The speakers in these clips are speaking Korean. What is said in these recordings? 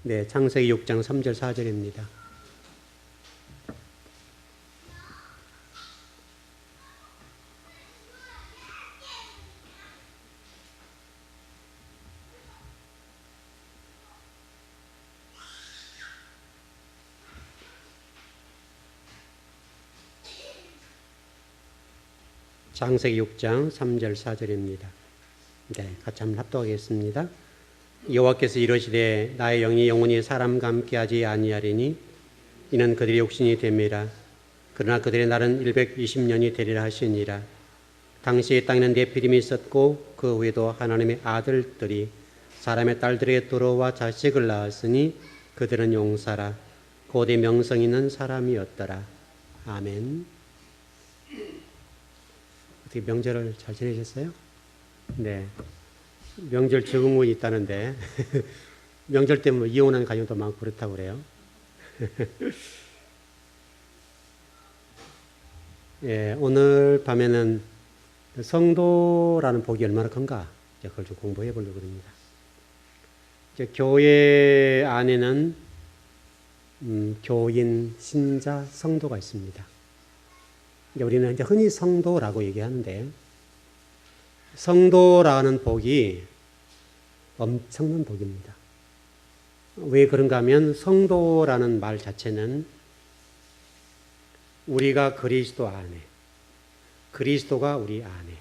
네, 창세기 6장 3절 4절입니다. 창세기 6장 3절 4절입니다. 네, 같이 한번 합독하겠습니다. 여호와께서 이르시되 나의 영이 영원히 사람과 함께하지 아니하리니 이는 그들의 육신이 됨이라. 그러나 그들의 날은 120년이 되리라 하시니라. 당시의 땅에는 네피림이 있었고 그 후에도 하나님의 아들들이 사람의 딸들에게 들어와 자식을 낳았으니 그들은 용사라 고대 명성 있는 사람이었더라. 아멘. 어떻게 명절을 잘 지내셨어요? 네. 명절 적응이 있다는데 명절 때문에 이혼한 가정도 많고 그렇다고 그래요. 예, 오늘 밤에는 성도라는 복이 얼마나 큰가 그걸 좀 공부해 보려고 합니다. 이제 교회 안에는 교인, 신자, 성도가 있습니다. 이제 우리는 이제 흔히 성도라고 얘기하는데 성도라는 복이 엄청난 복입니다. 왜 그런가 하면 성도라는 말 자체는 우리가 그리스도 안에, 그리스도가 우리 안에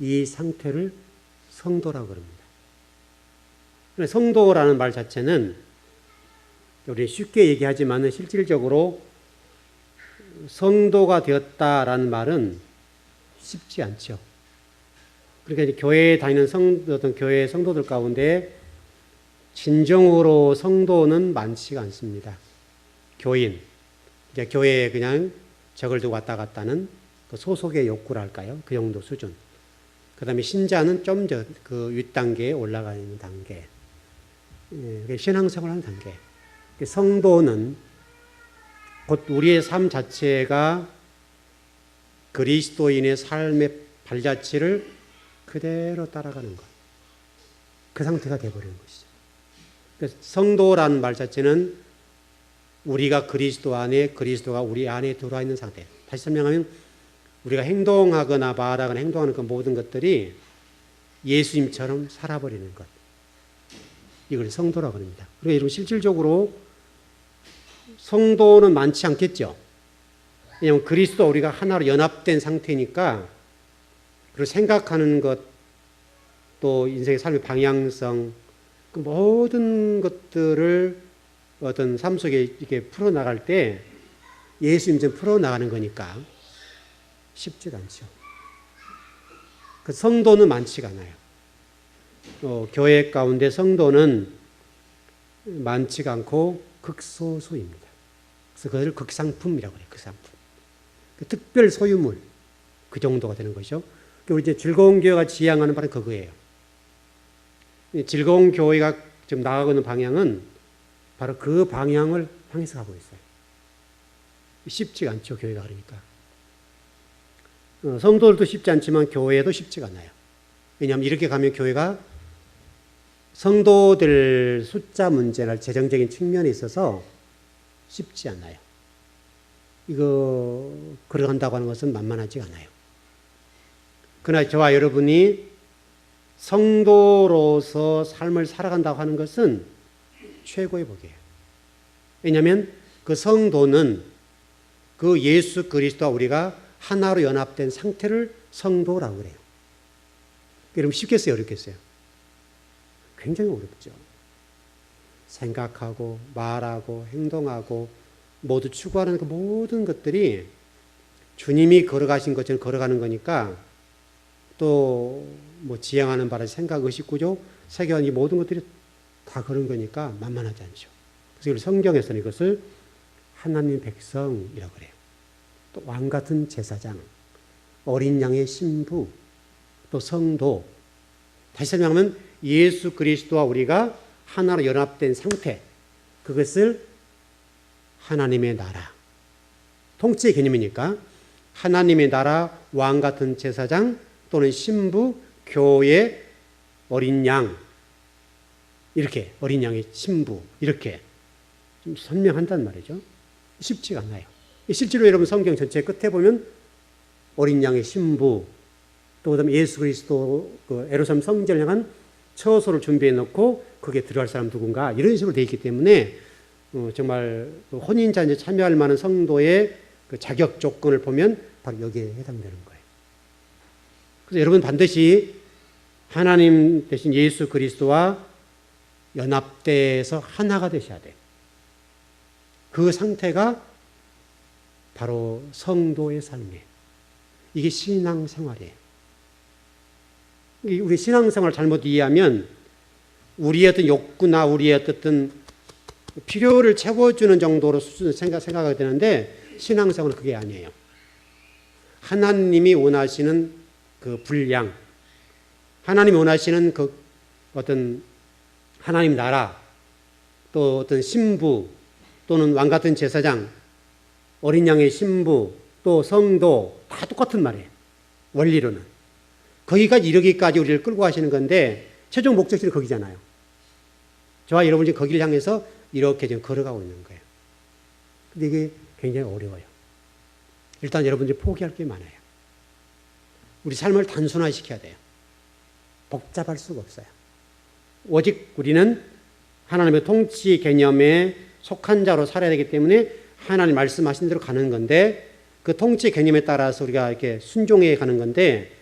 이 상태를 성도라고 합니다. 성도라는 말 자체는 우리 쉽게 얘기하지만 실질적으로 성도가 되었다라는 말은 쉽지 않죠. 그러니까 이제 교회에 다니는 어떤 교회 성도들 가운데 진정으로 성도는 많지가 않습니다. 교인, 이제 교회에 그냥 적을 두고 왔다 갔다는 그 소속의 욕구랄까요? 그 정도 수준. 그 다음에 신자는 좀 그 윗단계에 올라가 있는 단계. 신앙생활하는 단계. 성도는 곧 우리의 삶 자체가 그리스도인의 삶의 발자취를 그대로 따라가는 것. 그 상태가 되어버리는 것이죠. 그래서 성도라는 말 자체는 우리가 그리스도 안에, 그리스도가 우리 안에 들어와 있는 상태. 다시 설명하면 우리가 행동하거나 말하거나 행동하는 그 모든 것들이 예수님처럼 살아버리는 것. 이걸 성도라고 합니다. 그리고 여러분 실질적으로 성도는 많지 않겠죠. 왜냐하면 그리스도와 우리가 하나로 연합된 상태니까 그리고 생각하는 것, 또 인생의 삶의 방향성, 그 모든 것들을 어떤 삶 속에 이렇게 풀어나갈 때 예수님처럼 풀어나가는 거니까 쉽지 않죠. 그 성도는 많지가 않아요. 교회 가운데 성도는 많지가 않고 극소수입니다. 그래서 그것을 극상품이라고 해요. 극상품. 그 특별 소유물 그 정도가 되는 것이죠. 우리 이제 즐거운 교회가 지향하는 바는 그거예요. 즐거운 교회가 지금 나가고 있는 방향은 바로 그 방향을 향해서 가고 있어요. 쉽지가 않죠, 교회가 그러니까. 성도들도 쉽지 않지만 교회도 쉽지가 않아요. 왜냐하면 이렇게 가면 교회가 성도들 숫자 문제나 재정적인 측면에 있어서 쉽지 않아요. 이거 걸어간다고 하는 것은 만만하지가 않아요. 그러나 저와 여러분이 성도로서 삶을 살아간다고 하는 것은 최고의 복이에요. 왜냐하면 그 성도는 그 예수 그리스도와 우리가 하나로 연합된 상태를 성도라고 그래요. 여러분 쉽겠어요? 어렵겠어요? 굉장히 어렵죠. 생각하고 말하고 행동하고 모두 추구하는 그 모든 것들이 주님이 걸어가신 것처럼 걸어가는 거니까 또 뭐 지향하는 바를 생각, 의식, 구조, 세계관 이 모든 것들이 다 그런 거니까 만만하지 않죠. 그래서 성경에서는 이것을 하나님 백성이라고 그래요. 또 왕 같은 제사장, 어린 양의 신부, 또 성도. 다시 설명하면 예수 그리스도와 우리가 하나로 연합된 상태, 그것을 하나님의 나라, 통치의 개념이니까 하나님의 나라, 왕 같은 제사장 또는 신부, 교회, 어린 양, 이렇게 어린 양의 신부 이렇게 좀 선명한단 말이죠. 쉽지가 않아요. 실제로 여러분 성경 전체 끝에 보면 어린 양의 신부 또 그다음에 예수 그리스도 그 예루살렘 성전을 향한 처소를 준비해 놓고 거기에 들어갈 사람 누군가 이런 식으로 되어 있기 때문에 정말 혼인잔치에 참여할 만한 성도의 그 자격 조건을 보면 바로 여기에 해당되는 거예요. 그래서 여러분 반드시 하나님 대신 예수 그리스도와 연합돼서 하나가 되셔야 돼요. 그 상태가 바로 성도의 삶이에요. 이게 신앙생활이에요. 우리 신앙생활을 잘못 이해하면 우리의 어떤 욕구나 우리의 어떤 필요를 채워주는 정도로 수준을 생각하게 되는데 신앙생활은 그게 아니에요. 하나님이 원하시는 그 분량, 하나님이 원하시는 그 어떤 하나님 나라, 또 어떤 신부, 또는 왕 같은 제사장, 어린 양의 신부, 또 성도 다 똑같은 말이에요. 원리로는. 거기까지 이르기까지 우리를 끌고 가시는 건데 최종 목적지는 거기잖아요. 저와 여러분이 지금 거기를 향해서 이렇게 지금 걸어가고 있는 거예요. 근데 이게 굉장히 어려워요. 일단 여러분들이 포기할 게 많아요. 우리 삶을 단순화시켜야 돼요. 복잡할 수가 없어요. 오직 우리는 하나님의 통치 개념에 속한 자로 살아야 되기 때문에 하나님 말씀하신 대로 가는 건데 그 통치 개념에 따라서 우리가 이렇게 순종해 가는 건데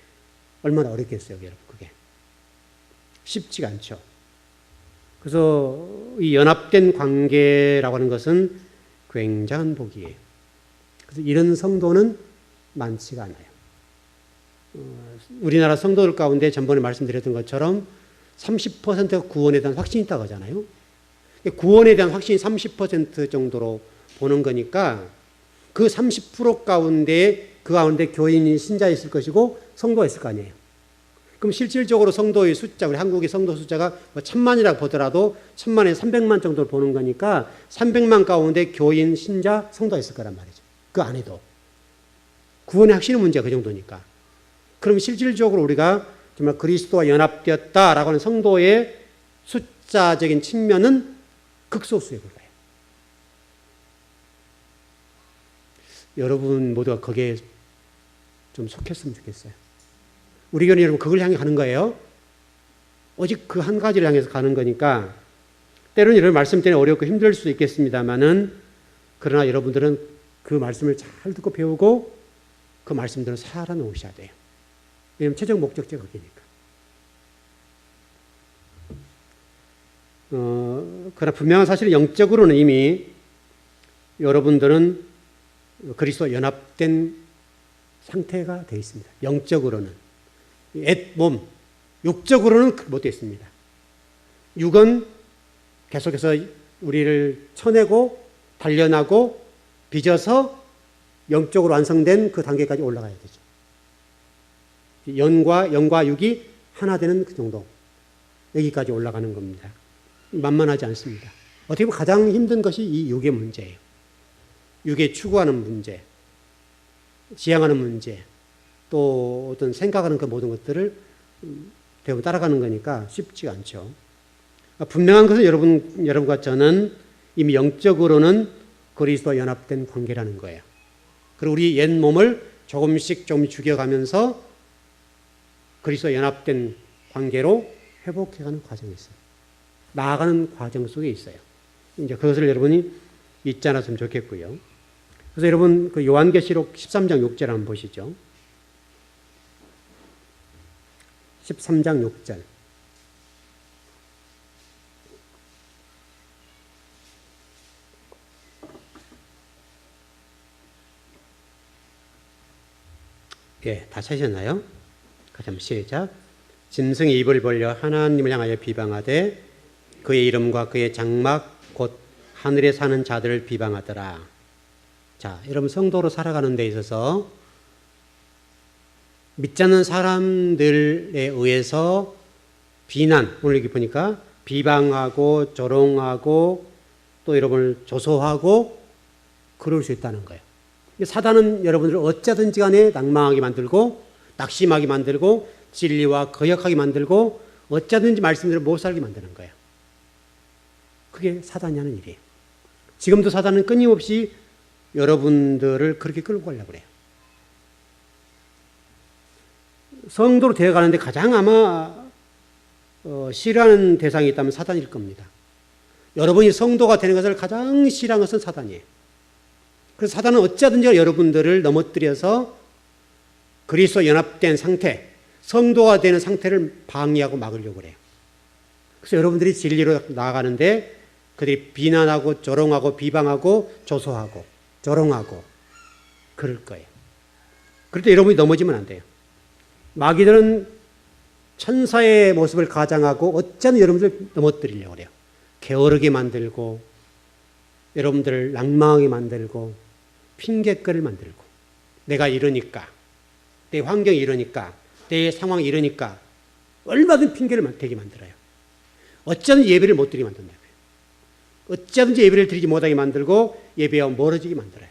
얼마나 어렵겠어요, 여러분. 그게 쉽지가 않죠. 그래서 이 연합된 관계라고 하는 것은 굉장한 복이에요. 그래서 이런 성도는 많지가 않아요. 우리나라 성도들 가운데 전번에 말씀드렸던 것처럼 30%가 구원에 대한 확신이 있다고 하잖아요. 구원에 대한 확신이 30% 정도로 보는 거니까 그 30% 가운데 그 가운데 교인이 신자 있을 것이고 성도가 있을 거 아니에요. 그럼 실질적으로 성도의 숫자, 우리 한국의 성도 숫자가 1000만이라고 보더라도 1000만에 300만 정도를 보는 거니까 300만 가운데 교인, 신자, 성도가 있을 거란 말이죠. 그 안에도. 구원의 확신의 문제가 그 정도니까. 그럼 실질적으로 우리가 정말 그리스도와 연합되었다라고 하는 성도의 숫자적인 측면은 극소수에 불과해요. 여러분 모두가 거기에 좀 속했으면 좋겠어요. 우리 교회 여러분 그걸 향해 가는 거예요. 오직 그 한 가지를 향해서 가는 거니까 때로는 여러분 말씀 때문에 어렵고 힘들 수도 있겠습니다만은 그러나 여러분들은 그 말씀을 잘 듣고 배우고 그 말씀대로 살아놓으셔야 돼요. 왜냐하면 최종 목적지가 거기니까. 그러나 분명한 사실은 영적으로는 이미 여러분들은 그리스도와 연합된 상태가 되어 있습니다. 영적으로는. 몸, 육적으로는 못 되어 있습니다. 육은 계속해서 우리를 쳐내고 단련하고 빚어서 영적으로 완성된 그 단계까지 올라가야 되죠. 영과 육이 하나 되는 그 정도. 여기까지 올라가는 겁니다. 만만하지 않습니다. 어떻게 보면 가장 힘든 것이 이 육의 문제예요. 육의 추구하는 문제, 지향하는 문제, 또 어떤 생각하는 그 모든 것들을 대부분 따라가는 거니까 쉽지가 않죠. 분명한 것은 여러분과 저는 이미 영적으로는 그리스도와 연합된 관계라는 거예요. 그리고 우리 옛 몸을 조금씩 죽여가면서 그리스도와 연합된 관계로 회복해가는 과정이 있어요. 나아가는 과정 속에 있어요. 이제 그것을 여러분이 잊지 않았으면 좋겠고요. 그래서 여러분 그 요한계시록 13장 6절 한번 보시죠. 13장 6절. 예, 다 찾으셨나요? 같이 한번 시작. 짐승이 입을 벌려 하나님을 향하여 비방하되 그의 이름과 그의 장막 곧 하늘에 사는 자들을 비방하더라. 자, 여러분 성도로 살아가는 데 있어서 믿지 않는 사람들에 의해서 비난, 오늘 여기 보니까 비방하고 조롱하고 또 여러분을 조소하고 그럴 수 있다는 거예요. 사단은 여러분들을 어쩌든지 간에 낭망하게 만들고 낙심하게 만들고 진리와 거역하게 만들고 어쩌든지 말씀대로 못 살게 만드는 거예요. 그게 사단이 하는 일이에요. 지금도 사단은 끊임없이 여러분들을 그렇게 끌고 가려고 그래요. 성도로 되어가는데 가장 아마 싫어하는 대상이 있다면 사단일 겁니다. 여러분이 성도가 되는 것을 가장 싫어하는 것은 사단이에요. 그래서 사단은 어찌하든지 여러분들을 넘어뜨려서 그리스도와 연합된 상태, 성도가 되는 상태를 방해하고 막으려고 그래요. 그래서 여러분들이 진리로 나아가는데 그들이 비난하고 조롱하고 비방하고 조소하고 조롱하고 그럴 거예요. 그럴 때 여러분이 넘어지면 안 돼요. 마귀들은 천사의 모습을 가장하고 어찌하든 여러분들을 넘어뜨리려고 그래요. 게으르게 만들고 여러분들을 낭망하게 만들고 핑계거리를 만들고 내가 이러니까 내 환경이 이러니까 내 상황이 이러니까 얼마든 핑계를 대게 만들어요. 어쩌든지 예배를 못 드리게 만든다고요. 어쩌든지 예배를 드리지 못하게 만들고 예배와 멀어지게 만들어요.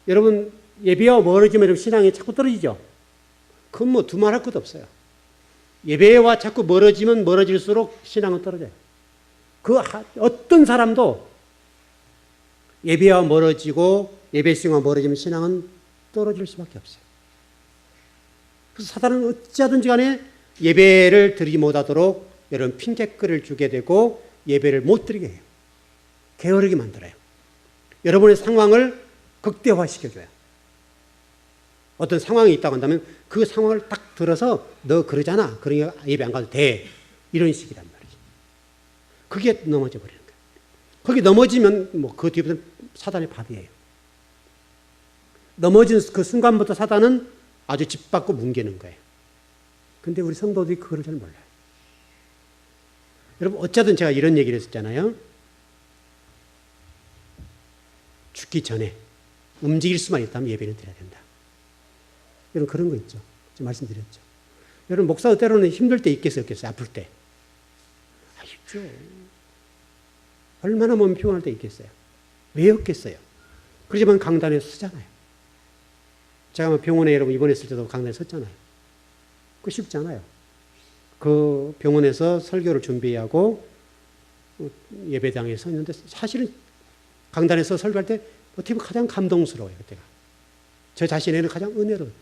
여러분 예배와 멀어지면 신앙이 자꾸 떨어지죠. 그건 뭐 두말할 것도 없어요. 예배와 자꾸 멀어지면 멀어질수록 신앙은 떨어져요. 그 어떤 사람도 예배와 멀어지고 예배 시간과 멀어지면 신앙은 떨어질 수밖에 없어요. 그래서 사단은 어찌하든지 간에 예배를 드리지 못하도록 여러분 핑계거리를 주게 되고 예배를 못 드리게 해요. 게으르게 만들어요. 여러분의 상황을 극대화시켜줘요. 어떤 상황이 있다고 한다면 그 상황을 딱 들어서 너 그러잖아. 그러니까 예배 안 가도 돼. 이런 식이란 말이지. 그게 넘어져 버리는 거예요. 거기 넘어지면 뭐 그 뒤부터 사단의 밥이에요. 넘어진 그 순간부터 사단은 아주 짓밟고 뭉개는 거예요. 근데 우리 성도들이 그걸 잘 몰라요. 여러분 어쩌든 제가 이런 얘기를 했었잖아요. 죽기 전에 움직일 수만 있다면 예배는 드려야 된다. 여러분 그런 거 있죠. 제가 말씀드렸죠. 여러분 목사도 때로는 힘들 때 있겠어요, 없겠어요? 아플 때. 있죠. 얼마나 몸이 피곤할 때 있겠어요. 왜 없겠어요? 그렇지만 강단에 서잖아요. 제가 병원에 여러분 입원했을 때도 강단에 섰잖아요. 그거 쉽지 않아요. 그 병원에서 설교를 준비하고 예배당에 서 있는데 사실은 강단에서 설교할 때 어떻게 보면 가장 감동스러워요. 그때가. 저 자신에는 가장 은혜로워요.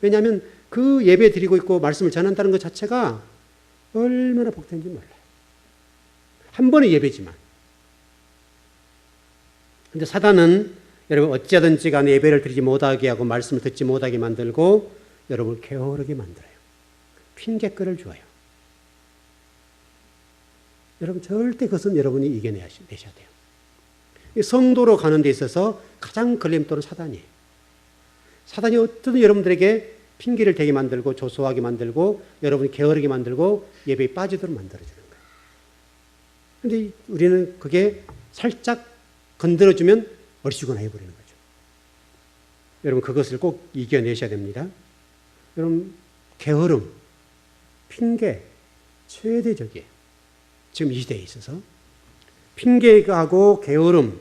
왜냐하면 그 예배 드리고 있고 말씀을 전한다는 것 자체가 얼마나 복된지 몰라요. 한 번의 예배지만. 근데 사단은 여러분 어찌하든지 간에 예배를 드리지 못하게 하고 말씀을 듣지 못하게 만들고 여러분을 게으르게 만들어요. 핑계거리를 줘요. 여러분 절대 그것은 여러분이 이겨내셔야 돼요. 성도로 가는 데 있어서 가장 걸림돌은 사단이에요. 사단이 어떤 여러분들에게 핑계를 대게 만들고 조소하게 만들고 여러분이 게으르게 만들고 예배에 빠지도록 만들어주는 거예요. 그런데 우리는 그게 살짝 건드려주면 얼씨구나 해버리는 거죠. 여러분 그것을 꼭 이겨내셔야 됩니다. 여러분 게으름, 핑계 최대적이에요. 지금 이 시대에 있어서 핑계하고 게으름.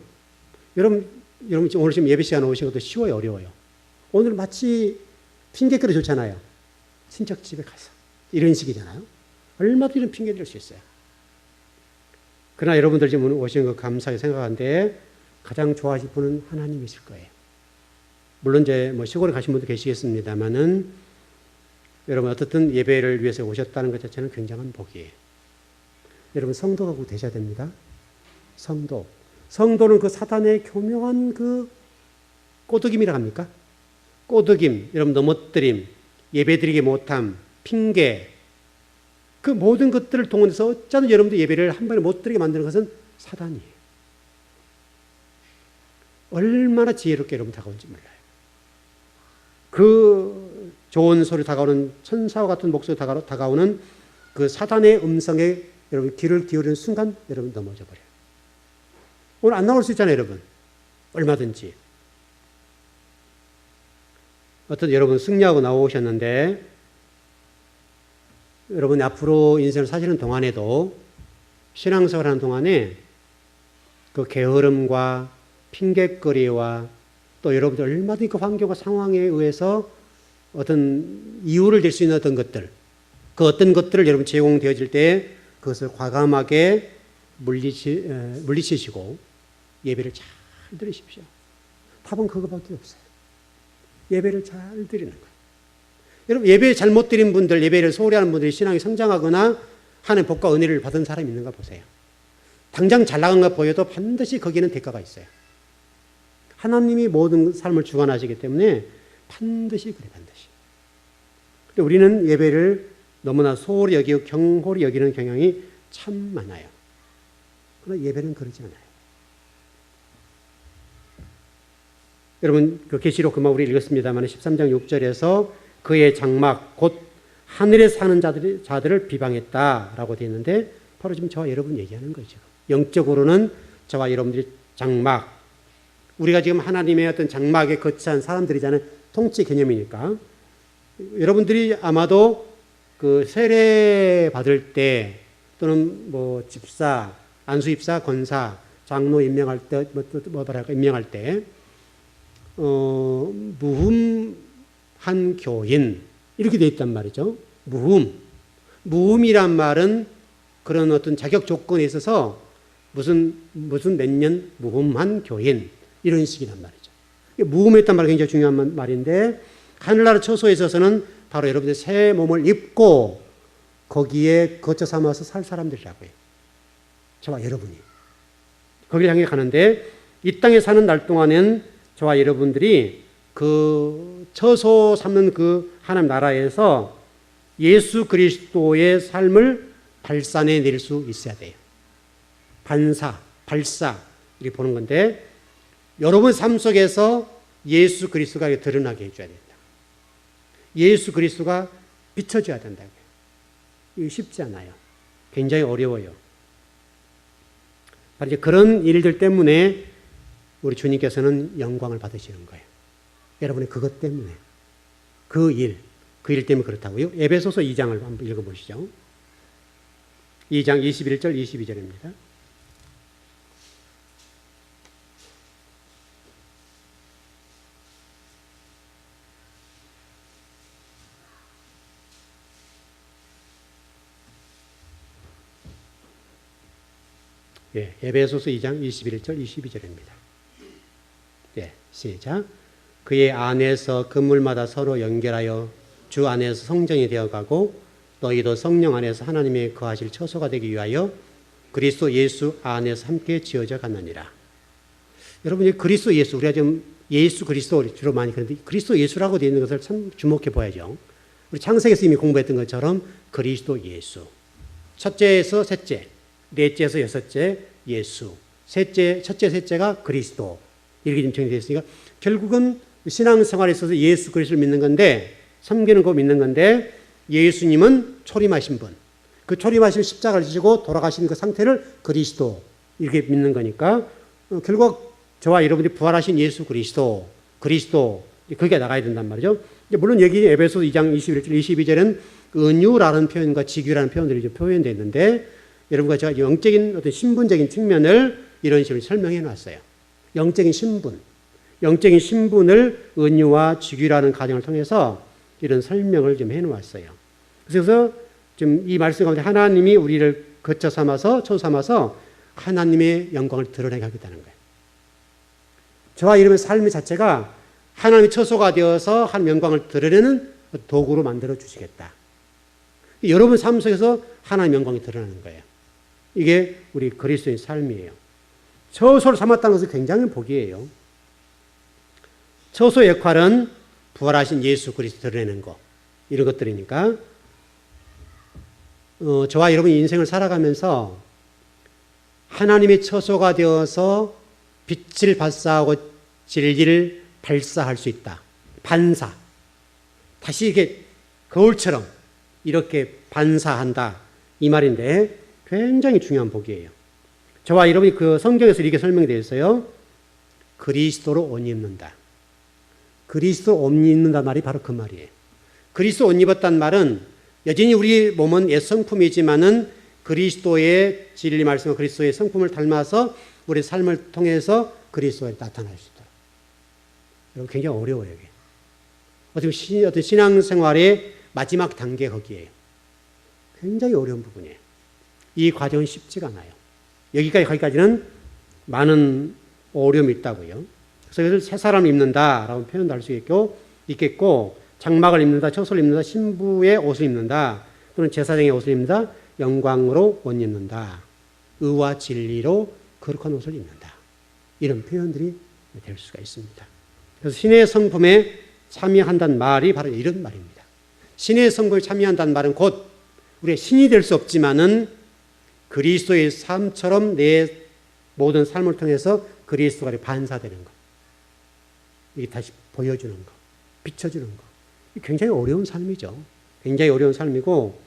여러분 오늘 지금 예배 시간 오신 것도 쉬워요, 어려워요? 오늘 마치 핑계거리 좋잖아요. 친척 집에 가서 이런 식이잖아요. 얼마든지 이런 핑계 댈 수 있어요. 그러나 여러분들 지금 오신 거 감사하게 생각하는데 가장 좋아하실 분은 하나님이실 거예요. 물론 이제 뭐 시골에 가신 분도 계시겠습니다만은 여러분 어떻든 예배를 위해서 오셨다는 것 자체는 굉장한 복이에요. 여러분 성도가 꼭 되셔야 됩니다. 성도. 성도는 그 사단의 교묘한 그 꼬드김이라 합니까? 꼬드김, 여러분 넘어뜨림, 예배드리게 못함, 핑계, 그 모든 것들을 동원해서 어쩌면 여러분들 예배를 한 번에 못 드리게 만드는 것은 사단이에요. 얼마나 지혜롭게 여러분 다가오는지 몰라요. 그 좋은 소리 다가오는 천사와 같은 목소리 다가오는 그 사단의 음성에 여러분 귀를 기울이는 순간 여러분 넘어져 버려요. 오늘 안 나올 수 있잖아요, 여러분. 얼마든지. 어떤 여러분 승리하고 나오셨는데 여러분이 앞으로 인생을 사시는 동안에도 신앙생활 하는 동안에 그 게으름과 핑계거리와 또 여러분들 얼마든지 그 환경과 상황에 의해서 어떤 이유를 댈 수 있는 어떤 것들, 그 어떤 것들을 여러분 제공되어질 때 그것을 과감하게 물리치시고 예배를 잘 드리십시오. 답은 그거밖에 없어요. 예배를 잘 드리는 거예요. 여러분, 예배 잘못 드린 분들, 예배를 소홀히 하는 분들이 신앙이 성장하거나 하는 복과 은혜를 받은 사람이 있는가 보세요. 당장 잘 나간 거 보여도 반드시 거기는 대가가 있어요. 하나님이 모든 삶을 주관하시기 때문에 반드시 그래, 반드시. 근데 우리는 예배를 너무나 소홀히 여기고 경홀히 여기는 경향이 참 많아요. 그러나 예배는 그러지 않아요. 여러분, 그 계시록 금방 우리 읽었습니다만 13장 6절에서 그의 장막 곧 하늘에 사는 자들을 비방했다라고 되어 있는데 바로 지금 저와 여러분 얘기하는 거죠. 영적으로는 저와 여러분들이 장막, 우리가 지금 하나님의 어떤 장막에 거치한 사람들이잖아요. 통치 개념이니까. 여러분들이 아마도 그 세례 받을 때 또는 뭐 집사, 안수입사, 권사, 장로 임명할 때, 임명할 때 무흠한 교인 이렇게 되어 있단 말이죠. 무흠이란 말은 그런 어떤 자격 조건에 있어서 무슨 몇 년 무흠한 교인 이런 식이란 말이죠. 무흠했단 말이 굉장히 중요한 말인데 하늘나라 처소에 있어서는 바로 여러분들 새 몸을 입고 거기에 거처 삼아서 살 사람들이라고 해요. 저와 여러분이 거기를 향해 가는데 이 땅에 사는 날 동안은 저와 여러분들이 그 처소 삼는 그 하나님 나라에서 예수 그리스도의 삶을 발산해 낼 수 있어야 돼요. 발사 이렇게 보는 건데 여러분 삶 속에서 예수 그리스도가 드러나게 해줘야 된다. 예수 그리스도가 비춰줘야 된다고요. 이게 쉽지 않아요. 굉장히 어려워요. 바로 이제 그런 일들 때문에 우리 주님께서는 영광을 받으시는 거예요. 여러분의 그것 때문에. 그 일 때문에 그렇다고요. 에베소서 2장을 한번 읽어보시죠. 2장 21절 22절입니다. 예, 에베소서 2장 21절 22절입니다. 예, 시작. 그의 안에서 건물마다 서로 연결하여 주 안에서 성전이 되어가고 너희도 성령 안에서 하나님의 거하실 처소가 되기 위하여 그리스도 예수 안에서 함께 지어져 갔느니라. 여러분, 그리스도 예수, 우리가 지금 예수 그리스도 주로 많이 그런데 그리스도 예수라고 되어 있는 것을 참 주목해 봐야죠. 우리 창세기에서 이미 공부했던 것처럼 그리스도 예수. 첫째에서 셋째, 넷째에서 여섯째 예수, 첫째, 셋째가 그리스도. 이렇게 지금 정리되어 있으니까 결국은 신앙생활에 있어서 예수 그리스도를 믿는 건데, 섬기는 거 믿는 건데, 예수님은 초림하신 분, 그 초림하신 십자가를 지시고 돌아가신 그 상태를 그리스도 이렇게 믿는 거니까 결국 저와 여러분들이 부활하신 예수 그리스도 그게 나가야 된단 말이죠. 물론 여기 에베소 2장 21절 22절은 은유라는 표현과 직유라는 표현들이 좀 표현되어 있는데 여러분과 제가 영적인 어떤 신분적인 측면을 이런 식으로 설명해 놨어요. 영적인 신분을 은유와 직유라는 과정을 통해서 이런 설명을 좀 해 놓았어요. 그래서 지금 이 말씀 가운데 하나님이 우리를 거처 삼아서 처 삼아서 하나님의 영광을 드러내게 하겠다는 거예요. 저와 여러분의 삶의 자체가 하나님의 처소가 되어서 하나님의 영광을 드러내는 도구로 만들어 주시겠다. 여러분 삶 속에서 하나님의 영광이 드러나는 거예요. 이게 우리 그리스도의 삶이에요. 처소를 삼았다는 것은 굉장히 복이에요. 처소의 역할은 부활하신 예수 그리스도 드러내는 거, 이런 것들이니까 저와 여러분이 인생을 살아가면서 하나님의 처소가 되어서 빛을 발사하고 진리를 발사할 수 있다. 반사. 다시 이게 거울처럼 이렇게 반사한다. 이 말인데 굉장히 중요한 복이에요. 저와 여러분이 그 성경에서 이렇게 설명이 되어 있어요. 그리스도로 옷 입는다. 그리스도 옷 입는다 말이 바로 그 말이에요. 그리스도 옷 입었단 말은 여전히 우리 몸은 옛 성품이지만은 그리스도의 진리 말씀과 그리스도의 성품을 닮아서 우리 삶을 통해서 그리스도에 나타날 수 있도록. 여러분 굉장히 어려워요. 이게. 어떤 신앙생활의 마지막 단계 거기에요. 굉장히 어려운 부분이에요. 이 과정은 쉽지가 않아요. 거기까지는 많은 어려움이 있다고요. 그래서 이것을 새 사람을 입는다라고 표현도 할 수 있겠고, 장막을 입는다, 처소를 입는다, 신부의 옷을 입는다, 또는 제사장의 옷을 입는다, 영광으로 옷 입는다, 의와 진리로 거룩한 옷을 입는다. 이런 표현들이 될 수가 있습니다. 그래서 신의 성품에 참여한다는 말이 바로 이런 말입니다. 신의 성품에 참여한다는 말은 곧 우리의 신이 될 수 없지만은 그리스도의 삶처럼 내 모든 삶을 통해서 그리스도가 반사되는 것. 이게 다시 보여주는 것, 비춰주는 것. 굉장히 어려운 삶이죠. 굉장히 어려운 삶이고,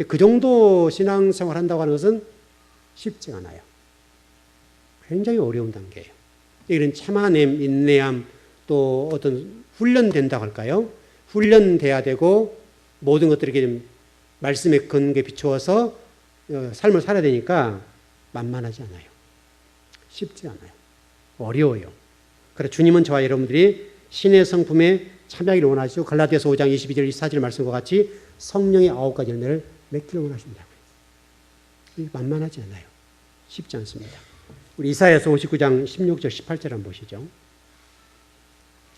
그 정도 신앙생활 한다고 하는 것은 쉽지 않아요. 굉장히 어려운 단계예요. 이런 참아냄, 인내함, 또 어떤 훈련된다고 할까요? 훈련돼야 되고, 모든 것들이 좀 말씀에 근거에 비추어서 삶을 살아야 되니까 만만하지 않아요. 쉽지 않아요. 어려워요. 그래서 주님은 저와 여러분들이 신의 성품에 참여하기를 원하시고, 갈라디아서 5장 22절 24절 말씀과 같이 성령의 9가지 열매를 맺기를 원하신다고요. 만만하지 않아요. 쉽지 않습니다. 우리 이사야서 59장 16절 18절 한번 보시죠.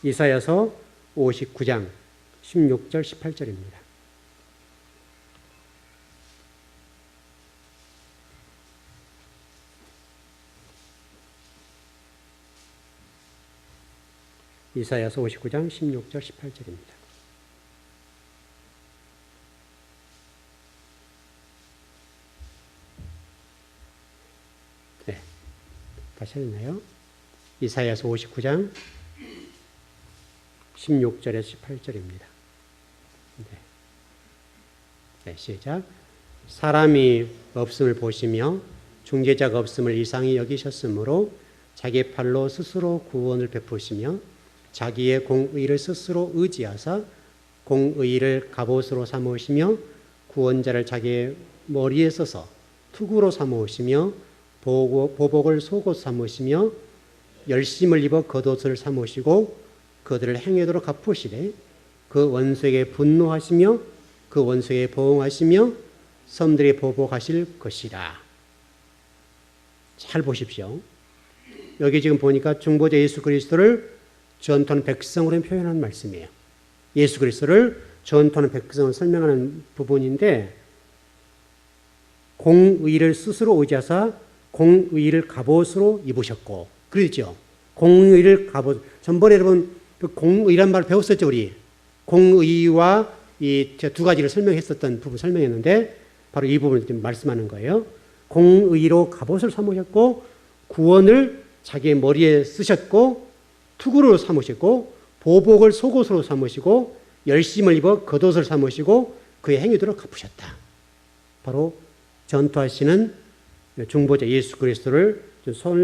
이사야서 59장 16절 18절입니다. 이사야서 59장 16절 18절입니다. 네, 다시 했나요? 이사야서 59장 16절에서 18절입니다. 네, 시작. 사람이 없음을 보시며 중재자가 없음을 이상히 여기셨으므로 자기 팔로 스스로 구원을 베푸시며 자기의 공의를 스스로 의지하사 공의를 갑옷으로 삼으시며 구원자를 자기의 머리에 써서 투구로 삼으시며 보복을 속옷 삼으시며 열심을 입어 겉옷을 삼으시고 그들을 행위도록 갚으시되 그 원수에게 분노하시며 그 원수에게 보응하시며 섬들이 보복하실 것이라. 잘 보십시오. 여기 지금 보니까 중보자 예수 그리스도를 전투하는 백성으로 표현하는 말씀이에요. 예수 그리스도를 전투하는 백성을 설명하는 부분인데, 공의를 스스로 의지하사 공의를 갑옷으로 입으셨고, 그렇죠? 공의를 갑옷. 전번에 여러분 그 공의란 말을 배웠었죠, 우리. 공의와 이 두 가지를 설명했었던 부분 설명했는데, 바로 이 부분을 지금 말씀하는 거예요. 공의로 갑옷을 삼으셨고, 구원을 자기의 머리에 쓰셨고, 투구로 삼으시고, 보복을 속옷으로 삼으시고, 열심을 입어 겉옷을 삼으시고, 그의 행위대로 갚으셨다. 바로 전투하시는 중보자 예수 그리스도를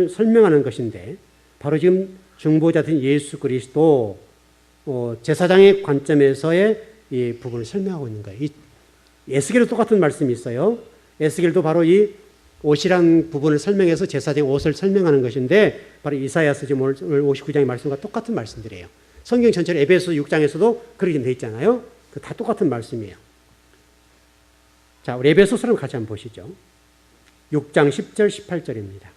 설명하는 것인데, 바로 지금 중보자된 예수 그리스도 제사장의 관점에서의 이 부분을 설명하고 있는 거예요. 에스겔도 똑같은 말씀이 있어요. 에스겔도 바로 이 옷이란 부분을 설명해서 제사장 옷을 설명하는 것인데, 바로 이사야서 지금 오늘 59장의 말씀과 똑같은 말씀들이에요. 성경 전체로 에베소 6장에서도 그렇게 되어 있잖아요. 다 똑같은 말씀이에요. 자, 우리 에베소서를 같이 한번 보시죠. 6장 10절 18절입니다.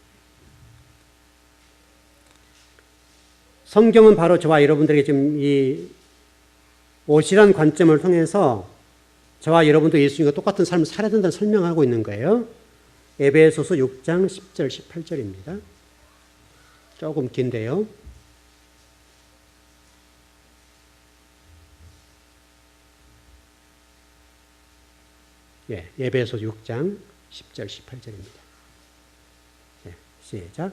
성경은 바로 저와 여러분들에게 지금 이 옷이란 관점을 통해서 저와 여러분도 예수님과 똑같은 삶을 살아야 된다는 설명하고 있는 거예요. 에베소서 6장 10절 18절입니다. 조금 긴데요. 예, 에베소 6장 10절 18절입니다. 예, 시작.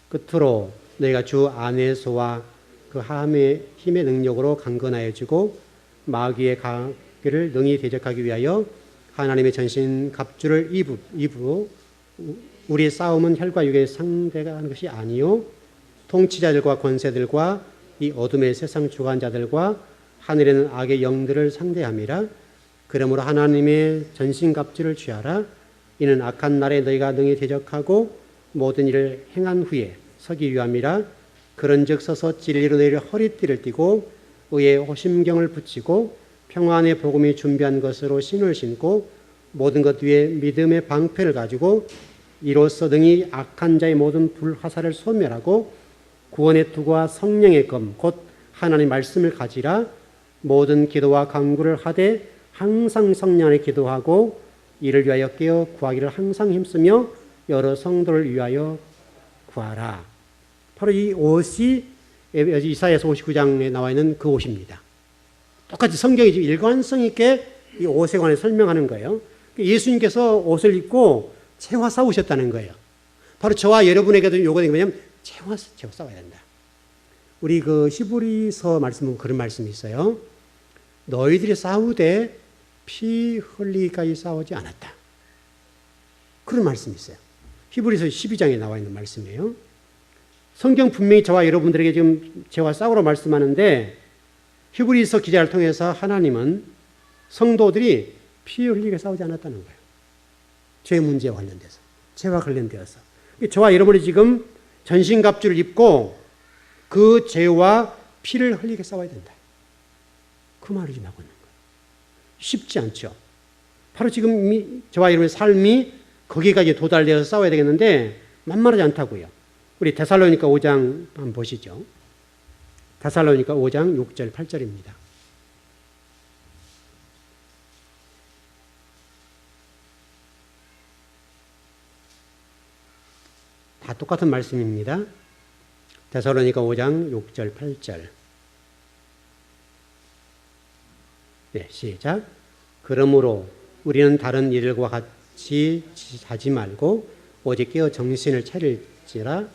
끝으로 너희가 주 안에서와 그 함의 힘의 능력으로 강건하여지고 마귀의 가기를 능히 대적하기 위하여 하나님의 전신 갑주를 입으로 우리의 싸움은 혈과 육의 상대가 하는 것이 아니요 통치자들과 권세들과 이 어둠의 세상 주관자들과 하늘에 있는 악의 영들을 상대함이라. 그러므로 하나님의 전신 갑주를 취하라. 이는 악한 날에 너희가 능히 대적하고 모든 일을 행한 후에 서기 위함이라. 그런즉 서서 진리로 너희를 허리띠를 띠고 의의 호심경을 붙이고 평안의 복음이 준비한 것으로 신을 신고 모든 것 위에 믿음의 방패를 가지고 이로써 능히 악한 자의 모든 불화살을 소멸하고 구원의 투구와 성령의 검 곧 하나님의 말씀을 가지라. 모든 기도와 간구를 하되 항상 성령 안에 기도하고 이를 위하여 깨어 구하기를 항상 힘쓰며 여러 성도를 위하여 구하라. 바로 이 옷이 이사야서 59장에 나와 있는 그 옷입니다. 똑같이 성경이 지금 일관성 있게 이 옷에 관해 설명하는 거예요. 예수님께서 옷을 입고 채와 싸우셨다는 거예요. 바로 저와 여러분에게도 요구되는 게 뭐냐면 채와 싸워야 된다. 우리 그 히브리서 말씀 보면 그런 말씀이 있어요. 너희들이 싸우되 피 흘리기까지 싸우지 않았다. 그런 말씀이 있어요. 히브리서 12장에 나와 있는 말씀이에요. 성경 분명히 저와 여러분들에게 지금 죄와 싸우라고 말씀하는데 히브리서 기자를 통해서 하나님은 성도들이 피 흘리게 싸우지 않았다는 거예요. 죄 문제와 관련돼서, 죄와 관련되어서. 저와 여러분이 지금 전신갑주를 입고 그 죄와 피를 흘리게 싸워야 된다. 그 말을 지금 하고 있는 거예요. 쉽지 않죠. 바로 지금 저와 여러분의 삶이 거기까지 도달되어서 싸워야 되겠는데 만만하지 않다고요. 우리 데살로니가 5장 한번 보시죠. 데살로니가 5장 6절 8절입니다. 다 똑같은 말씀입니다. 데살로니가 5장 6절 8절. 네, 시작. 그러므로 우리는 다른 일과 같이 하지 말고 오직 깨어 정신을 차릴지라.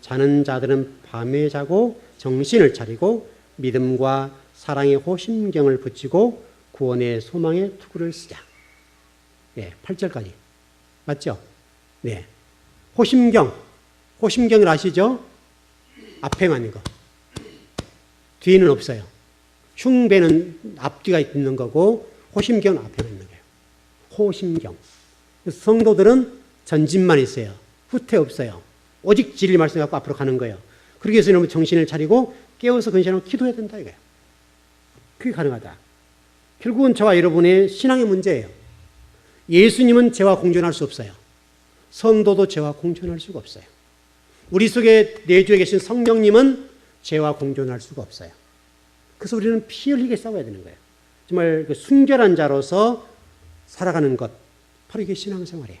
자는 자들은 밤에 자고 정신을 차리고 믿음과 사랑의 호심경을 붙이고 구원의 소망의 투구를 쓰자. 네, 8절까지. 맞죠? 네. 호심경을 아시죠? 앞에만 이거. 뒤는 없어요. 흉배는 앞뒤가 있는 거고 호심경은 앞에만 있는 거예요. 호심경. 성도들은 전진만 있어요. 후퇴 없어요. 오직 진리 말씀 갖고 앞으로 가는 거예요. 그러기 위해서 여러분 정신을 차리고 깨워서 근신하고 기도해야 된다 이거예요. 그게 가능하다. 결국은 저와 여러분의 신앙의 문제예요. 예수님은 죄와 공존할 수 없어요. 성도도 죄와 공존할 수가 없어요. 우리 속에 내주에 계신 성령님은 죄와 공존할 수가 없어요. 그래서 우리는 피 흘리게 싸워야 되는 거예요. 정말 그 순결한 자로서 살아가는 것, 바로 이게 신앙생활이에요.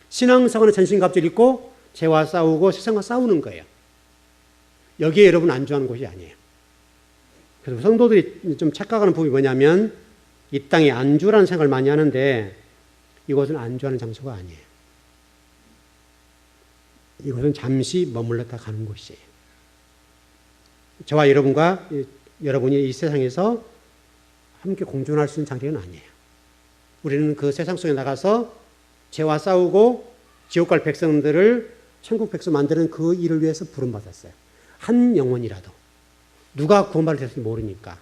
신앙생활은 전신갑주를 입고 죄와 싸우고 세상과 싸우는 거예요. 여기에 여러분 안주하는 곳이 아니에요. 그래서 성도들이 좀 착각하는 부분이 뭐냐면 이 땅에 안주라는 생각을 많이 하는데 이곳은 안주하는 장소가 아니에요. 이곳은 잠시 머물렀다 가는 곳이에요. 저와 여러분이 이 세상에서 함께 공존할 수 있는 장소는 아니에요. 우리는 그 세상 속에 나가서 죄와 싸우고 지옥 갈 백성들을 천국 백성 만드는 그 일을 위해서 부름받았어요. 한 영혼이라도. 누가 구원받을 될지 모르니까.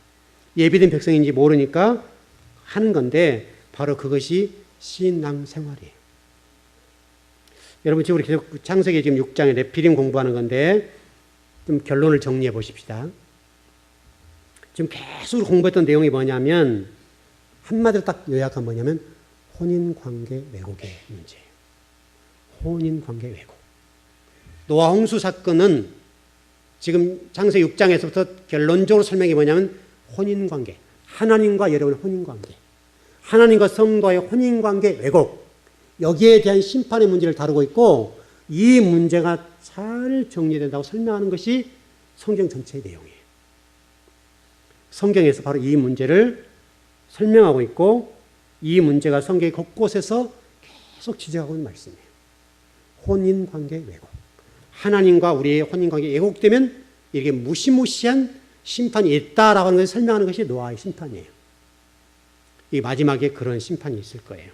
예비된 백성인지 모르니까 하는 건데 바로 그것이 신앙생활이에요. 여러분 지금 우리 계속 창세기 지금 6장에 네피림 공부하는 건데 좀 결론을 정리해 보십시다. 지금 계속 공부했던 내용이 뭐냐면 한마디로 딱 요약하면 뭐냐면 혼인관계 왜곡의 문제예요. 혼인관계 왜곡. 노아 홍수 사건은 지금 창세기 6장에서부터 결론적으로 설명이 뭐냐면 혼인관계. 하나님과 여러분의 혼인관계. 하나님과 성도의 혼인관계 왜곡. 여기에 대한 심판의 문제를 다루고 있고 이 문제가 잘 정리된다고 설명하는 것이 성경 전체의 내용이에요. 성경에서 바로 이 문제를 설명하고 있고 이 문제가 성경 곳곳에서 계속 지적하고 있는 말씀이에요. 혼인관계 왜곡. 하나님과 우리의 혼인관계 왜곡되면 이렇게 무시무시한 심판이 있다라고 하는 것을 설명하는 것이 노아의 심판이에요. 이 마지막에 그런 심판이 있을 거예요.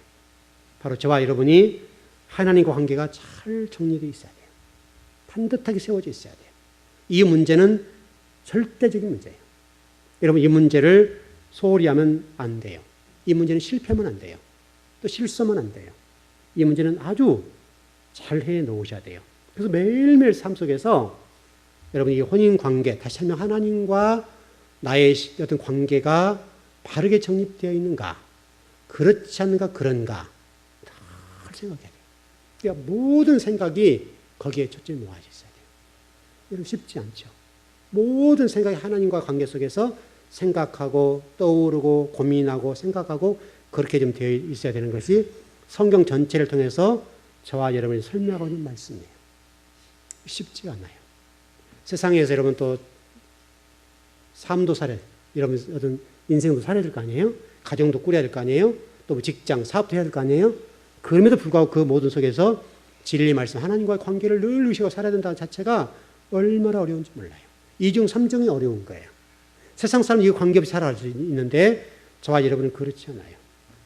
바로 저와 여러분이 하나님과 관계가 잘 정리되어 있어야 돼요. 반듯하게 세워져 있어야 돼요. 이 문제는 절대적인 문제예요. 여러분 이 문제를 소홀히 하면 안 돼요. 이 문제는 실패하면 안 돼요. 또 실수하면 안 돼요. 이 문제는 아주 잘 해놓으셔야 돼요. 그래서 매일매일 삶 속에서 여러분 이 혼인관계, 다시 한번 하나님과 나의 어떤 관계가 바르게 정립되어 있는가, 그렇지 않은가, 그런가 다 생각해야 돼요. 그러니까 모든 생각이 거기에 초점이 모아져 있어야 돼요. 여러분 쉽지 않죠. 모든 생각이 하나님과 관계 속에서 생각하고 떠오르고 고민하고 생각하고 그렇게 좀 되어 있어야 되는 것이 성경 전체를 통해서 저와 여러분이 설명하고 있는 말씀이에요. 쉽지 않아요. 세상에서 여러분 또 삶도 살아야, 여러분 어떤 인생도 살아야 될 거 아니에요? 가정도 꾸려야 될 거 아니에요? 또 뭐 직장, 사업도 해야 될 거 아니에요? 그럼에도 불구하고 그 모든 속에서 진리 말씀, 하나님과의 관계를 늘 의식하고 살아야 된다는 자체가 얼마나 어려운지 몰라요. 이중 삼중이 어려운 거예요. 세상 사람은 이 관계 없이 살아갈 수 있는데 저와 여러분은 그렇지 않아요.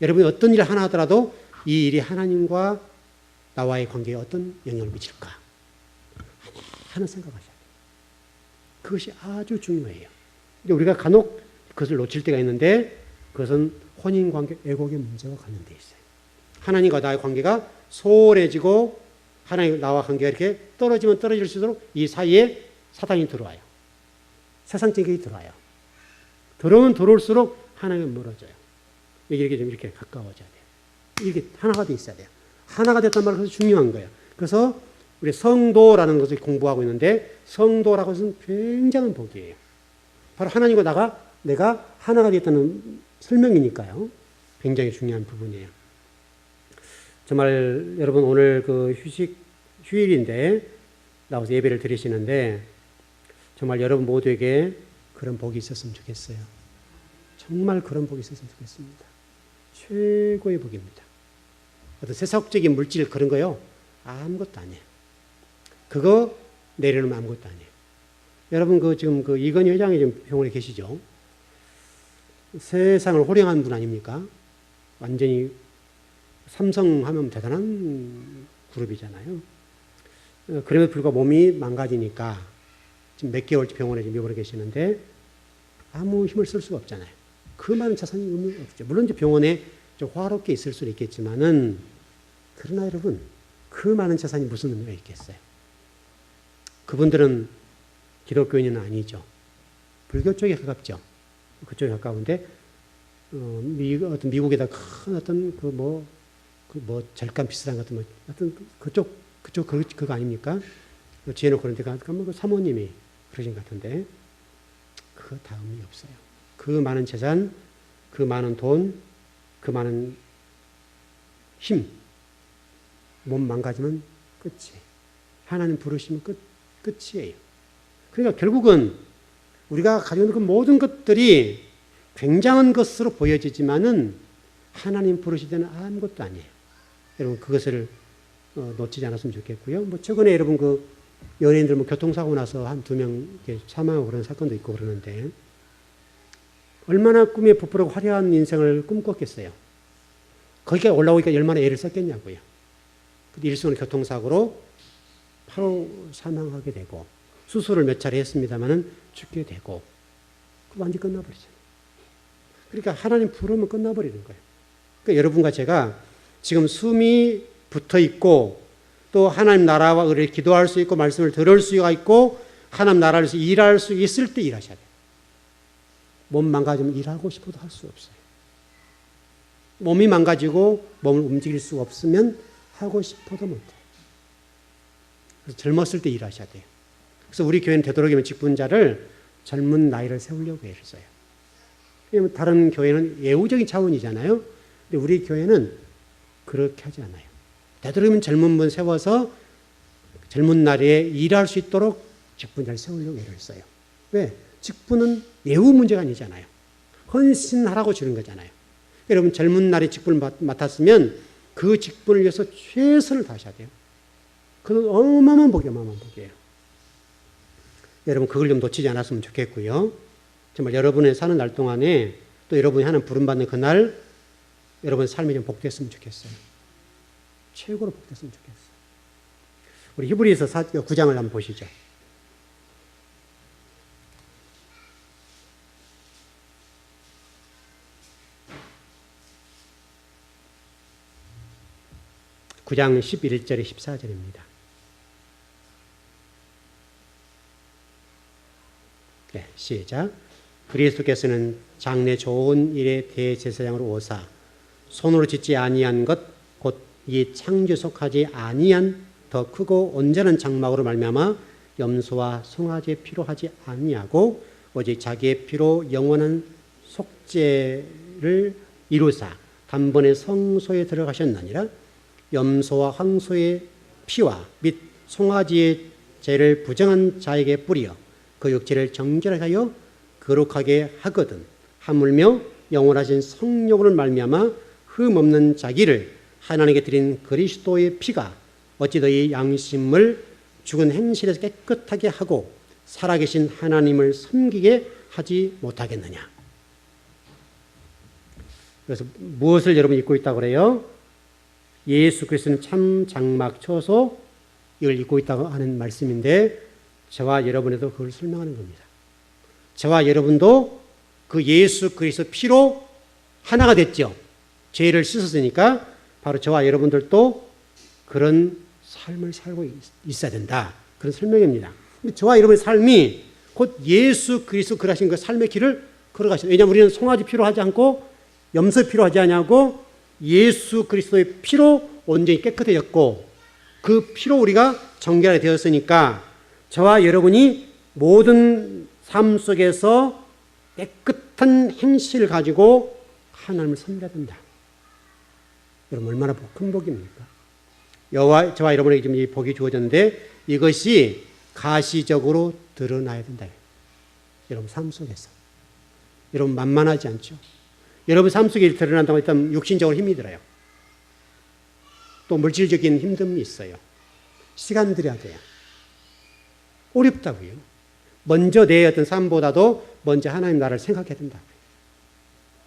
여러분이 어떤 일을 하나 하더라도 이 일이 하나님과 나와의 관계에 어떤 영향을 미칠까 하나 생각하셔야 돼요. 그것이 아주 중요해요. 우리가 간혹 그것을 놓칠 때가 있는데 그것은 혼인관계, 애곡의 문제와 관련되어 있어요. 하나님과 나의 관계가 소홀해지고 하나님 나와 관계가 이렇게 떨어지면 떨어질수록 이 사이에 사단이 들어와요. 세상적이 들어와요. 들어오면 들어올수록 하나님은 멀어져요. 이게 좀 이렇게 가까워져야 돼요. 이게 하나가 돼 있어야 돼요. 하나가 됐단 말은 그것이 중요한 거예요. 그래서 우리 성도라는 것을 공부하고 있는데 성도라고 해서는 굉장한 복이에요. 바로 하나님과 내가 하나가 되었다는 설명이니까요. 굉장히 중요한 부분이에요. 정말 여러분 오늘 그 휴일인데 나와서 예배를 드리시는데 정말 여러분 모두에게 그런 복이 있었으면 좋겠어요. 정말 그런 복이 있었으면 좋겠습니다. 최고의 복입니다. 어떤 세속적인 물질 그런 거요. 아무것도 아니에요. 그거 내려놓으면 아무것도 아니에요. 여러분 지금 이건희 회장이 지금 병원에 계시죠? 세상을 호령한 분 아닙니까? 완전히 삼성 하면 대단한 그룹이잖아요. 그럼에도 불구하고 몸이 망가지니까 지금 몇 개월째 병원에 지금 입원해 계시는데 아무 힘을 쓸 수가 없잖아요. 그 많은 자산이 의미 없죠. 물론 이제 병원에 좀 화롭게 있을 수는 있겠지만은 그러나 여러분 그 많은 자산이 무슨 의미가 있겠어요? 그분들은 기독교인은 아니죠. 불교 쪽에 가깝죠. 그쪽에 가까운데 어떤 미국에다 큰 어떤 절간 비슷한 것도 어떤 그쪽 그거 아닙니까? 지어놓고 그런데 그 사모님이 그러신 것 같은데 그거 다 의미 없어요. 그 많은 재산, 그 많은 돈, 그 많은 힘, 몸 망가지면 끝이에요. 하나님 부르시면 끝이에요. 그러니까 결국은 우리가 가지고 있는 그 모든 것들이 굉장한 것으로 보여지지만은 하나님 부르실 때는 아무것도 아니에요. 여러분 그것을 놓치지 않았으면 좋겠고요. 최근에 여러분 연예인들 교통사고 나서 한 2명 사망하고 그런 사건도 있고 그러는데 얼마나 꿈에 부풀어 화려한 인생을 꿈꿨겠어요. 거기까지 올라오니까 얼마나 애를 썼겠냐고요. 일순간 교통사고로 바로 사망하게 되고 수술을 몇 차례 했습니다마는 죽게 되고 완전히 끝나버리잖아요. 그러니까 하나님 부르면 끝나버리는 거예요. 그러니까 여러분과 제가 지금 숨이 붙어 있고 또 하나님 나라와 의를 기도할 수 있고 말씀을 들을 수가 있고 하나님 나라를 위해서 일할 수 있을 때 일하셔야 돼요. 몸 망가지면 일하고 싶어도 할 수 없어요. 몸이 망가지고 몸을 움직일 수가 없으면 하고 싶어도 못해요. 그래서 젊었을 때 일하셔야 돼요. 그래서 우리 교회는 되도록이면 직분자를 젊은 나이를 세우려고 애를 써요. 왜냐하면 다른 교회는 예우적인 차원이잖아요. 근데 우리 교회는 그렇게 하지 않아요. 되도록이면 젊은 분 세워서 젊은 날에 일할 수 있도록 직분자를 세우려고 애를 써요. 왜? 직분은 예우 문제가 아니잖아요. 헌신하라고 주는 거잖아요. 여러분 젊은 날에 직분을 맡았으면 그 직분을 위해서 최선을 다하셔야 돼요. 그건 어마어마한 복이에요. 여러분 그걸 좀 놓치지 않았으면 좋겠고요. 정말 여러분의 사는 날 동안에 또 여러분이 하는 부름받는 그날 여러분의 삶이 좀 복됐으면 좋겠어요. 최고로 복됐으면 좋겠어요. 우리 히브리서 9장을 한번 보시죠. (9장) 11절에 14절입니다. 네, 시작. 그리스도께서는 장래 좋은 일의 대제사장으로 오사 손으로 짓지 아니한 것 곧 이 창조에 속하지 아니한 더 크고 온전한 장막으로 말미암아 염소와 송아지의 피로 하지 아니하고 오직 자기의 피로 영원한 속죄를 이루사 단번에 성소에 들어가셨느니라. 염소와 황소의 피와 및 송아지의 죄를 부정한 자에게 뿌리어 그 육체를 정결하게 하여 거룩하게 하거든 하물며 영원하신 성령으로 말미암아 흠 없는 자기를 하나님께 드린 그리스도의 피가 어찌 너희 양심을 죽은 행실에서 깨끗하게 하고 살아계신 하나님을 섬기게 하지 못하겠느냐. 그래서 무엇을 여러분이 잊고 있다고 그래요? 예수 그리스도는 참 장막 처소, 이걸 잊고 있다고 하는 말씀인데 저와 여러분에도 그걸 설명하는 겁니다. 저와 여러분도 그 예수 그리스도 피로 하나가 됐죠. 죄를 씻었으니까 바로 저와 여러분들도 그런 삶을 살고 있어야 된다. 그런 설명입니다. 저와 여러분의 삶이 곧 예수 그리스도 그러신 그 삶의 길을 걸어가시다. 왜냐하면 우리는 송아지 피로 하지 않고 염소 피로 하지 않냐고 예수 그리스도의 피로 온전히 깨끗해졌고 그 피로 우리가 정결하게 되었으니까 저와 여러분이 모든 삶 속에서 깨끗한 행실을 가지고 하나님을 섬겨야 된다. 여러분 얼마나 큰 복입니까? 저와 여러분에게 지금 이 복이 주어졌는데 이것이 가시적으로 드러나야 된다. 여러분 삶 속에서. 여러분 만만하지 않죠? 여러분 삶 속에 드러난다고 일단 육신적으로 힘이 들어요. 또 물질적인 힘듦이 있어요. 시간 들여야 돼요. 어렵다고요. 먼저 내 어떤 삶보다도 먼저 하나님 나라를 생각해야 된다고요.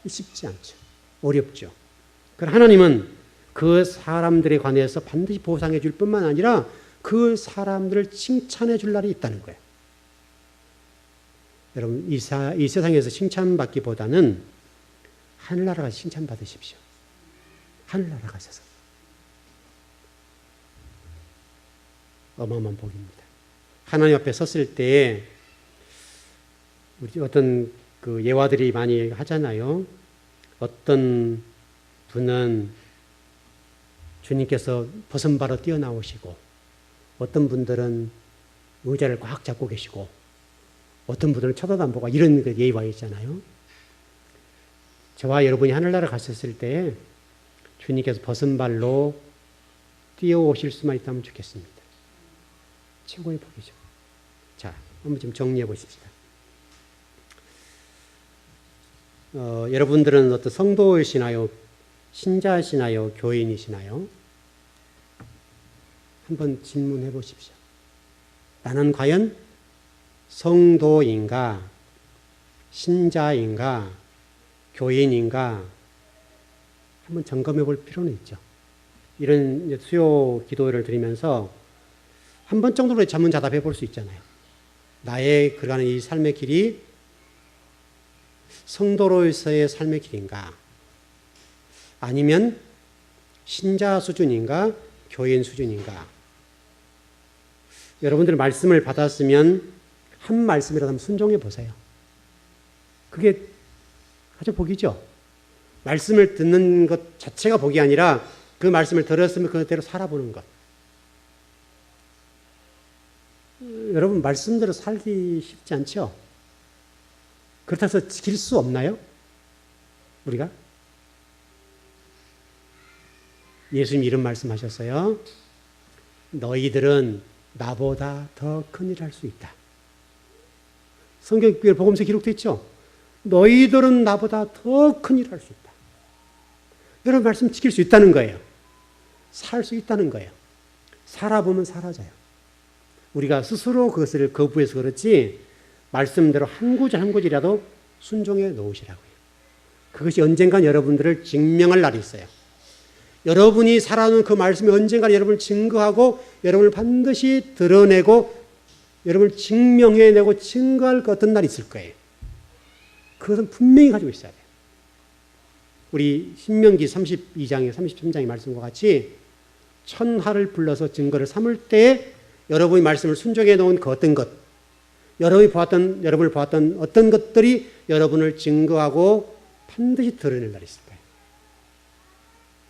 쉽지 않죠. 어렵죠. 그러나 하나님은 그 사람들에 관해서 반드시 보상해 줄 뿐만 아니라 그 사람들을 칭찬해 줄 날이 있다는 거예요. 여러분 이 세상에서 칭찬받기보다는 하늘나라 가서 칭찬받으십시오. 하늘나라 가셔서. 어마어마한 복입니다. 하나님 앞에 섰을 때 우리 어떤 그 예화들이 많이 하잖아요. 어떤 분은 주님께서 벗은바로 뛰어나오시고 어떤 분들은 의자를 꽉 잡고 계시고 어떤 분들은 쳐다도 안 보고 이런 예화가 있잖아요. 저와 여러분이 하늘나라 갔었을 때 주님께서 벗은발로 뛰어오실 수만 있다면 좋겠습니다. 최고의 복이죠. 자, 한번 좀 정리해 보십시다. 여러분들은 어떤 성도이시나요? 신자시나요? 교인이시나요? 한번 질문해 보십시오. 나는 과연 성도인가? 신자인가? 교인인가? 한번 점검해 볼 필요는 있죠. 이런 수요 기도를 드리면서 한 번 정도로 자문자답해 볼 수 있잖아요. 나의 그러가는 이 삶의 길이 성도로서의 삶의 길인가? 아니면 신자 수준인가? 교인 수준인가? 여러분들 말씀을 받았으면 한 말씀이라도 한번 순종해 보세요. 그게 아주 복이죠. 말씀을 듣는 것 자체가 복이 아니라 그 말씀을 들었으면 그대로 살아보는 것. 여러분 말씀대로 살기 쉽지 않죠? 그렇다고 해서 지킬 수 없나요? 우리가? 예수님이 이런 말씀하셨어요. 너희들은 나보다 더 큰 일을 할 수 있다. 성경 복음서에 기록되어 있죠? 너희들은 나보다 더 큰 일을 할 수 있다. 여러분 말씀 지킬 수 있다는 거예요. 살 수 있다는 거예요. 살아보면 사라져요. 우리가 스스로 그것을 거부해서 그렇지 말씀대로 한 구절 한 구절이라도 순종해 놓으시라고요. 그것이 언젠간 여러분들을 증명할 날이 있어요. 여러분이 살아오는 그 말씀이 언젠가 여러분을 증거하고 여러분을 반드시 드러내고 여러분을 증명해내고 증거할 그 어떤 날이 있을 거예요. 그것은 분명히 가지고 있어야 돼요. 우리 신명기 32장에 33장의 말씀과 같이 천하를 불러서 증거를 삼을 때 여러분이 말씀을 순종해 놓은 그 어떤 것, 여러분을 보았던 어떤 것들이 여러분을 증거하고 반드시 드러낼 날이 있을 거예요.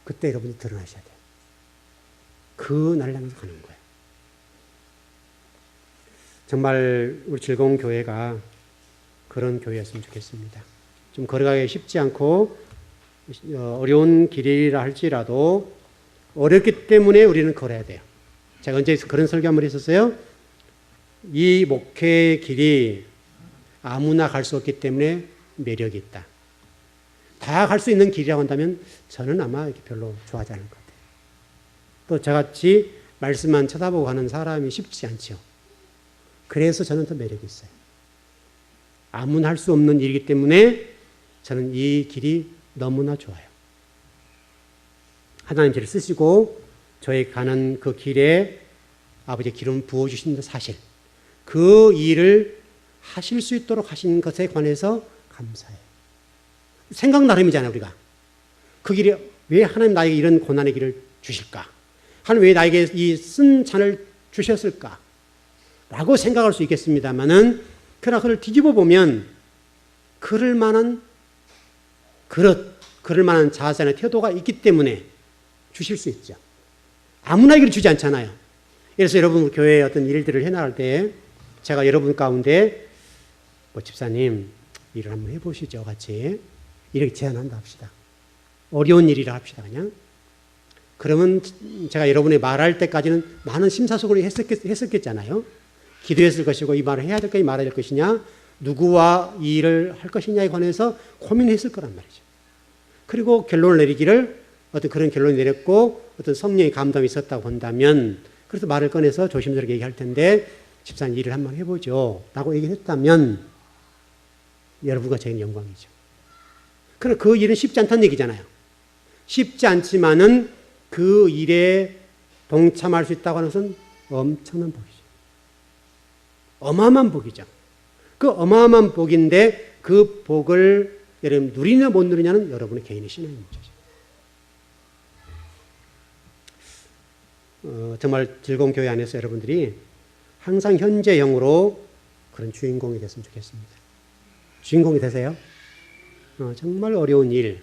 그때 여러분이 드러나셔야 돼요. 그 날을 향해서 가는 거예요. 정말 우리 즐거운 교회가 그런 교회였으면 좋겠습니다. 좀 걸어가기 쉽지 않고 어려운 길이라 할지라도 어렵기 때문에 우리는 걸어야 돼요. 제가 언제 그런 설교 한번 했었어요. 이 목회의 길이 아무나 갈 수 없기 때문에 매력이 있다. 다 갈 수 있는 길이라고 한다면 저는 아마 별로 좋아하지 않을 것 같아요. 또 저같이 말씀만 쳐다보고 가는 사람이 쉽지 않죠. 그래서 저는 더 매력이 있어요. 아무나 할 수 없는 일이기 때문에 저는 이 길이 너무나 좋아요. 하나님 저를 쓰시고 저의 가는 그 길에 아버지의 기름 부어주신 사실, 그 일을 하실 수 있도록 하신 것에 관해서 감사해요. 생각 나름이잖아요, 우리가. 그 길에 왜 하나님 나에게 이런 고난의 길을 주실까? 하나님 왜 나에게 이 쓴 잔을 주셨을까? 라고 생각할 수 있겠습니다만은, 그러나 그를 뒤집어 보면 그럴 만한 그럴 만한 자세나 태도가 있기 때문에 주실 수 있죠. 아무나에게 주지 않잖아요. 그래서 여러분 교회에 어떤 일들을 해나갈 때 제가 여러분 가운데 집사님 일을 한번 해보시죠. 같이 이렇게 제안한다 합시다. 어려운 일이라 합시다. 그냥. 그러면 제가 여러분이 말할 때까지는 많은 심사숙고를 했었겠잖아요. 기도했을 것이고 이 말을 해야 될 것이냐 말아야 될 것이냐, 누구와 이 일을 할 것이냐에 관해서 고민했을 거란 말이죠. 그리고 결론을 내리기를 어떤 그런 결론이 내렸고 어떤 성령의 감동이 있었다고 본다면, 그래서 말을 꺼내서 조심스럽게 얘기할 텐데 집사님 일을 한번 해보죠 라고 얘기를 했다면 여러분과 저희는 영광이죠. 그러나 그 일은 쉽지 않다는 얘기잖아요. 쉽지 않지만은 그 일에 동참할 수 있다고 하는 것은 엄청난 복이죠. 어마어마한 복이죠. 그 어마어마한 복인데 그 복을 여러분 누리냐 못 누리냐는 여러분의 개인의 신앙의 문제죠. 정말 즐거운 교회 안에서 여러분들이 항상 현재형으로 그런 주인공이 됐으면 좋겠습니다. 주인공이 되세요. 정말 어려운 일,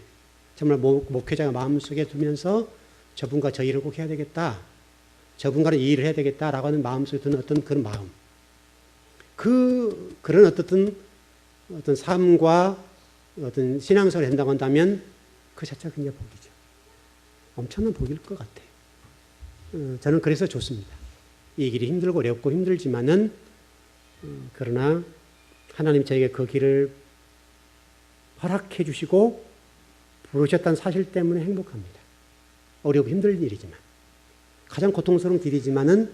정말 목회자가 마음속에 두면서 저분과 저 일을 꼭 해야 되겠다, 저분과는 이 일을 해야 되겠다라고 하는 마음속에 드는 어떤 그런 마음, 그런 어떤 삶과 어떤 신앙생활을 한다고 한다면 그 자체가 굉장히 복이죠. 엄청난 복일 것 같아요. 저는 그래서 좋습니다. 이 길이 힘들고 어렵고 힘들지만은 그러나 하나님 저에게 그 길을 허락해 주시고 부르셨다는 사실 때문에 행복합니다. 어렵고 힘든 일이지만, 가장 고통스러운 길이지만은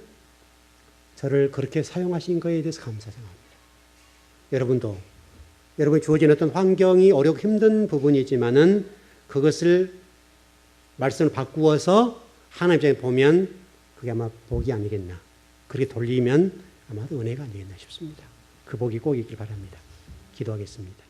저를 그렇게 사용하신 거에 대해서 감사 생각합니다. 여러분도 여러분이 주어진 어떤 환경이 어렵고 힘든 부분이지만은 그것을 말씀을 바꾸어서 하나님 입장에 보면 그게 아마 복이 아니겠나, 그렇게 돌리면 아마도 은혜가 아니겠나 싶습니다. 그 복이 꼭 있길 바랍니다. 기도하겠습니다.